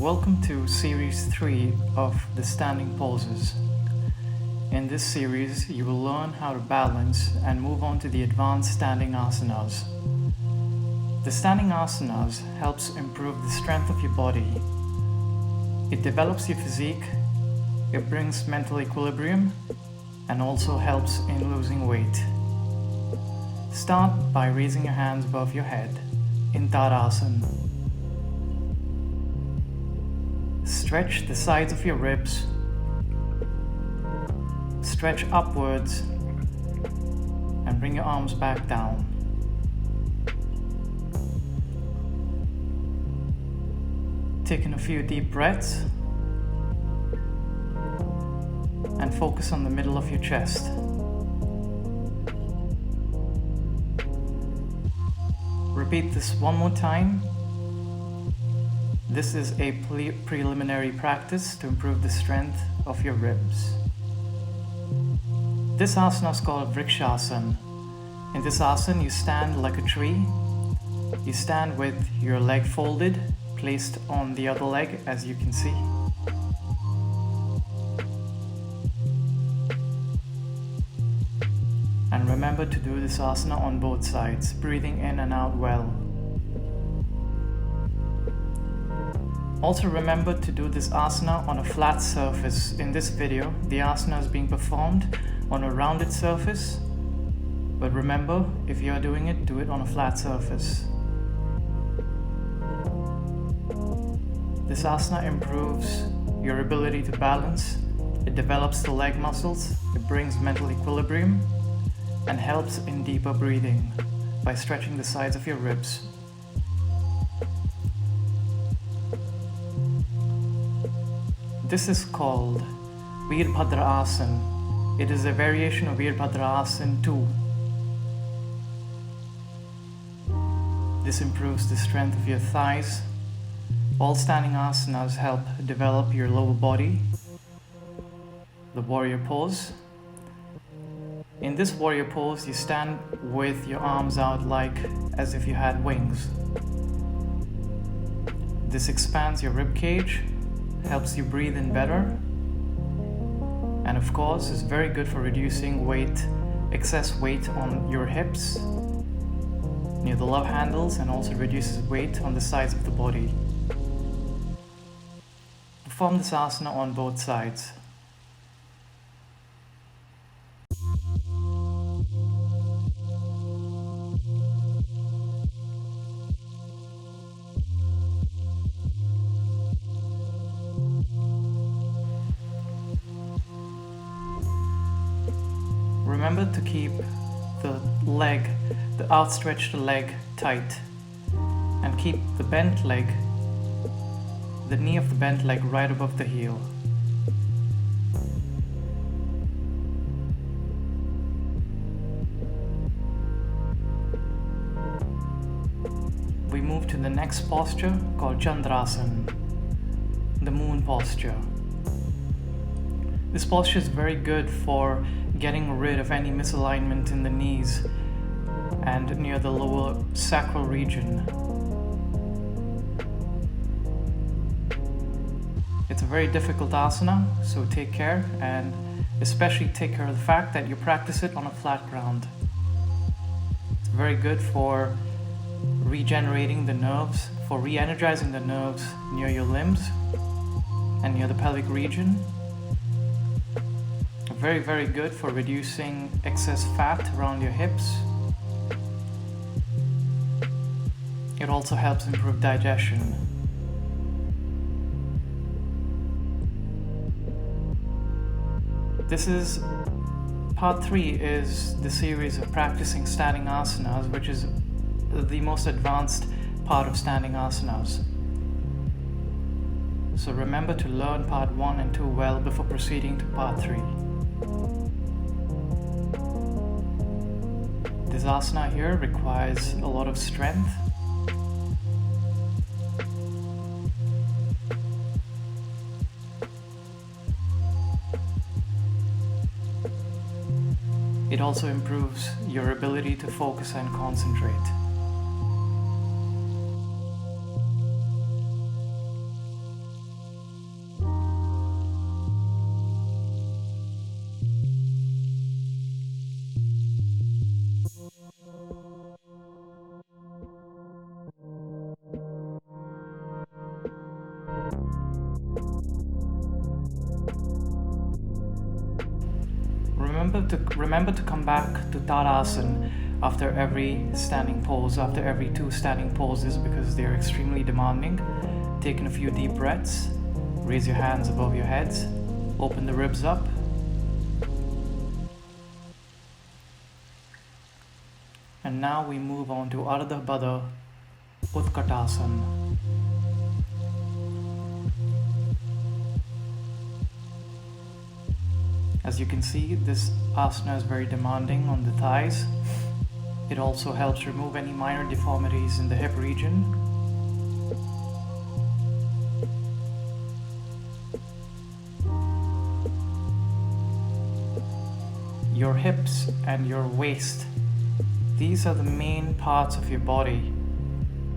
Welcome to Series 3 of the Standing Poses. In this series, you will learn how to balance and move on to the advanced standing asanas. The standing asanas helps improve the strength of your body. It develops your physique, it brings mental equilibrium, and also helps in losing weight. Start by raising your hands above your head in Tadasana. Stretch the sides of your ribs. Stretch upwards and bring your arms back down. Take in a few deep breaths and focus on the middle of your chest. Repeat this one more time. This is a preliminary practice to improve the strength of your ribs. This asana is called Vrikshasana. In this asana, you stand like a tree. You stand with your leg folded, placed on the other leg, as you can see. And remember to do this asana on both sides, breathing in and out well. Also remember to do this asana on a flat surface. In this video, the asana is being performed on a rounded surface, but remember, if you are doing it, do it on a flat surface. This asana improves your ability to balance, it develops the leg muscles, it brings mental equilibrium, and helps in deeper breathing by stretching the sides of your ribs. This is called Veerbhadra Asana. It is a variation of Veerbhadra Asana 2. This improves the strength of your thighs. All standing asanas help develop your lower body. The warrior pose. In this warrior pose, you stand with your arms out like as if you had wings. This expands your rib cage, helps you breathe in better, and of course is very good for reducing weight, excess weight on your hips, near the love handles, and also reduces weight on the sides of the body. Perform this asana on both sides. Remember to keep the outstretched leg tight, and keep the bent leg, the knee of the bent leg right above the heel. We move to the next posture called Chandrasana, the moon posture. This posture is very good for getting rid of any misalignment in the knees and near the lower sacral region. It's a very difficult asana, so take care, and especially take care of the fact that you practice it on a flat ground. It's very good for regenerating the nerves, for re-energizing the nerves near your limbs and near the pelvic region. Very, very good for reducing excess fat around your hips. It also helps improve digestion. Part 3 is the series of practicing standing asanas, which is the most advanced part of standing asanas. So remember to learn part 1 and 2 well before proceeding to part 3. This asana here requires a lot of strength. It also improves your ability to focus and concentrate. Remember to come back to Tadasana after every standing pose, after every 2 standing poses, because they're extremely demanding. Taking a few deep breaths, raise your hands above your heads, open the ribs up. And now we move on to Ardha Baddha Utkatasana. As you can see, this asana is very demanding on the thighs. It also helps remove any minor deformities in the hip region. Your hips and your waist, these are the main parts of your body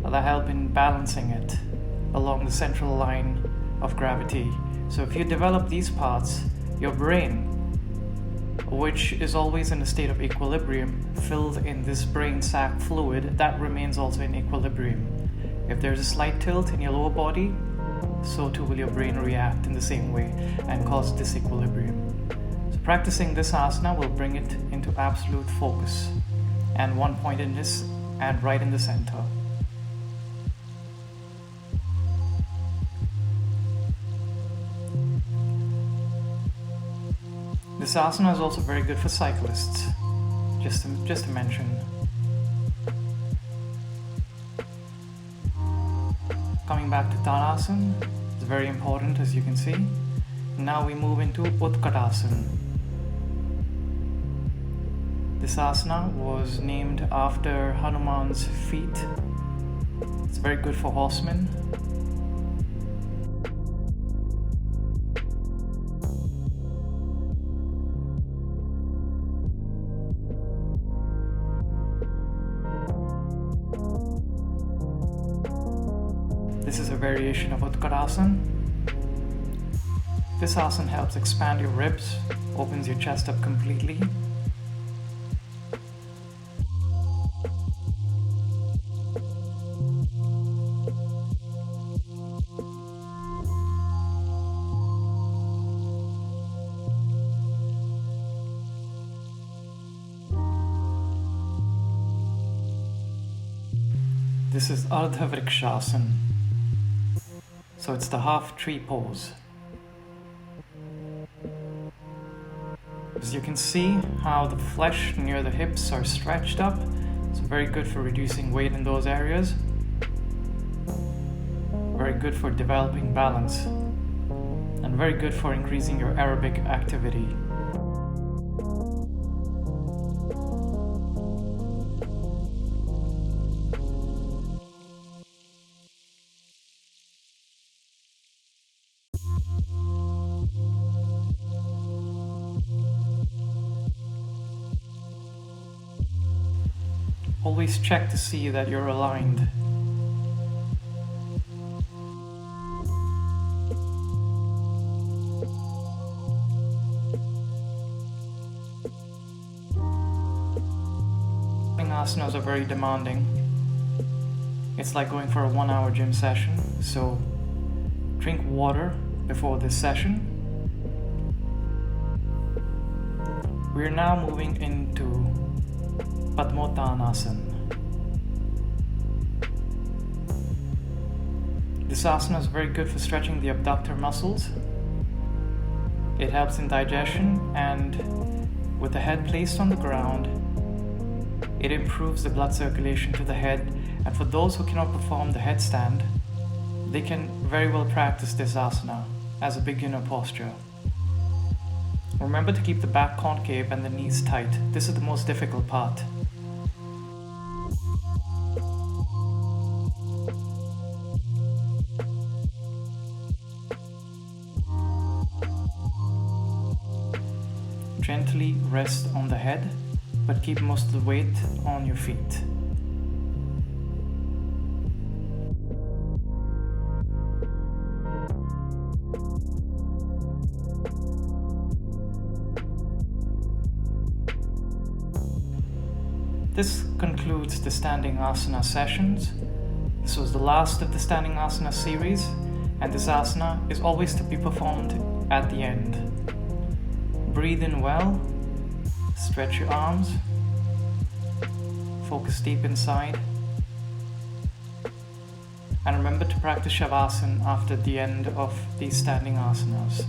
that help in balancing it along the central line of gravity. So if you develop these parts, your brain, which is always in a state of equilibrium, filled in this brain sac fluid, that remains also in equilibrium. If there's a slight tilt in your lower body, so too will your brain react in the same way and cause disequilibrium. So practicing this asana will bring it into absolute focus and one-pointedness and right in the center. This asana is also very good for cyclists, just to mention. Coming back to Tadasana, it's very important, as you can see. Now we move into Utkatasana. This asana was named after Hanuman's feet. It's very good for horsemen. This is a variation of Utkatasana. This asana helps expand your ribs, opens your chest up completely. This is Ardha Vrikshasana. So it's the half tree pose. As you can see how the flesh near the hips are stretched up. It's very good for reducing weight in those areas. Very good for developing balance. And very good for increasing your aerobic activity. Always check to see that you're aligned. Asanas are very demanding. It's like going for a 1-hour gym session, so drink water before this session. We're now moving into Padmottanasana. This asana is very good for stretching the abductor muscles. It helps in digestion, and with the head placed on the ground, it improves the blood circulation to the head. And for those who cannot perform the headstand, they can very well practice this asana as a beginner posture. Remember to keep the back concave and the knees tight. This is the most difficult part. Gently rest on the head, but keep most of the weight on your feet. This concludes the standing asana sessions. This was the last of the standing asana series. and this asana is always to be performed at the end. Breathe in well, stretch your arms, focus deep inside, and remember to practice Shavasana after the end of these standing asanas.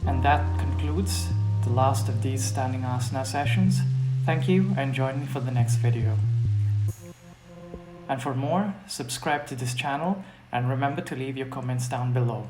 And that concludes the last of these standing asana sessions. Thank you and join me for the next video. And for more, subscribe to this channel and remember to leave your comments down below.